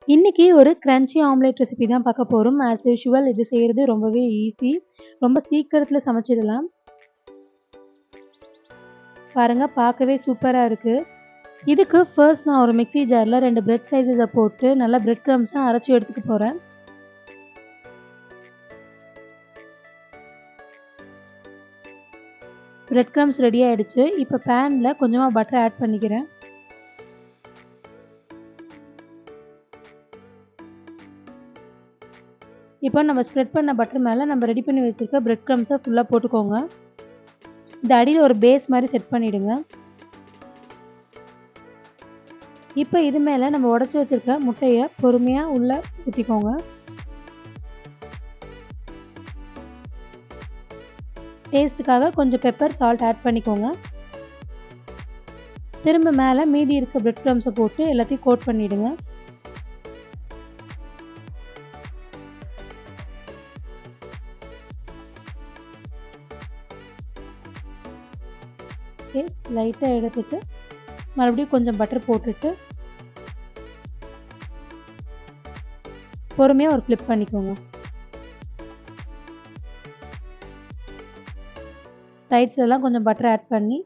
இன்னைக்கு ஒரு crunchy omelette recipe தான் பார்க்க போறோம். ஆஸ் யூசுவல் இது செய்றது ரொம்பவே ஈஸி. ரொம்ப சீக்கிரத்துல சமைச்சிடலாம். பாருங்க பார்க்கவே சூப்பரா இருக்கு. இதுக்கு ஃபர்ஸ்ட் நான் ஒரு மிக்ஸி ஜார்ல 2 பிரெட் ஸ்லைஸஸ போட்டு நல்லா பிரெட் கிரம்ப்ஸா அரைச்சு எடுத்துக்க போறேன். பிரெட் கிரம்ப்ஸ் ரெடி ஆயிடுச்சு. இப்போ பேன்ல கொஞ்சமா பட்டர் ஆட் பண்ணிக்கிறேன். இப்போ நம்ம ஸ்ப்ரெட் பண்ண பட்டர் மேல நம்ம ரெடி பண்ணி வச்சிருக்க பிரெட் கிரம்ப்ஸை ஃபுல்லா போட்டுக்கோங்க. இந்த அடியில் ஒரு பேஸ் மாதிரி செட் பண்ணிடுங்க. இப்போ இது மேலே நம்ம உடச்சி வச்சிருக்க முட்டையை பொறுமையாக உள்ளே ஊற்றிக்கோங்க. டேஸ்ட்டுக்காக கொஞ்சம் பெப்பர் சால்ட் ஆட் பண்ணிக்கோங்க. திரும்ப மேலே மீதி இருக்க பிரெட் கிரம்ஸை போட்டு எல்லாத்தையும் கோட் பண்ணிவிடுங்க. லைட்டாக எடுத்துட்டு மறுபடியும் கொஞ்சம் பட்டர் போட்டுட்டு பொறுமையாக ஒரு ஃப்ளிப் பண்ணிக்கோங்க. சைட்ஸ்லாம் கொஞ்சம் பட்டர் ஆட் பண்ணி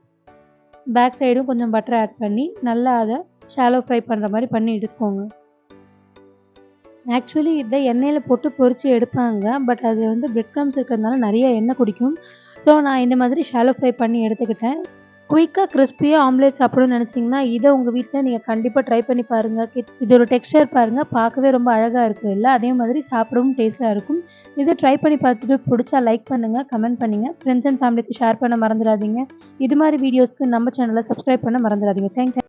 பேக் சைடும் கொஞ்சம் பட்டர் ஆட் பண்ணி நல்லா அதை ஷாலோ ஃப்ரை பண்ணுற மாதிரி பண்ணி எடுத்துக்கோங்க. ஆக்சுவலி இதை எண்ணெயில் போட்டு பொரித்து எடுப்பாங்க. பட் அது வந்து பிரெட் கிரம்ஸ் இருக்கிறதுனால நிறைய எண்ணெய் குடிக்கும். ஸோ நான் இந்த மாதிரி ஷாலோ ஃப்ரை பண்ணி எடுத்துக்கிட்டேன். குயிக்காக கிறிஸ்பியாக ஆம்லேட் சாப்பிடணும்னு நினச்சிங்கன்னா இதை உங்கள் வீட்டில் நீங்கள் கண்டிப்பாக ட்ரை பண்ணி பாருங்கள். இதோட டெக்ஸ்சர் பாருங்கள், பார்க்கவே ரொம்ப அழகாக இருக்குது இல்லை? அதே மாதிரி சாப்பிடவும் டேஸ்ட்டாக இருக்கும். இதை ட்ரை பண்ணி பார்த்துட்டு பிடிச்சா லைக் பண்ணுங்கள், கமெண்ட் பண்ணுங்கள், ஃப்ரெண்ட்ஸ் அண்ட் ஃபேமிலிக்கு ஷேர் பண்ண மறந்துடாதீங்க. இது மாதிரி வீடியோஸ்க்கு நம்ம சேனலை சப்ஸ்கிரைப் பண்ண மறந்துடாதீங்க. தேங்க்யூ.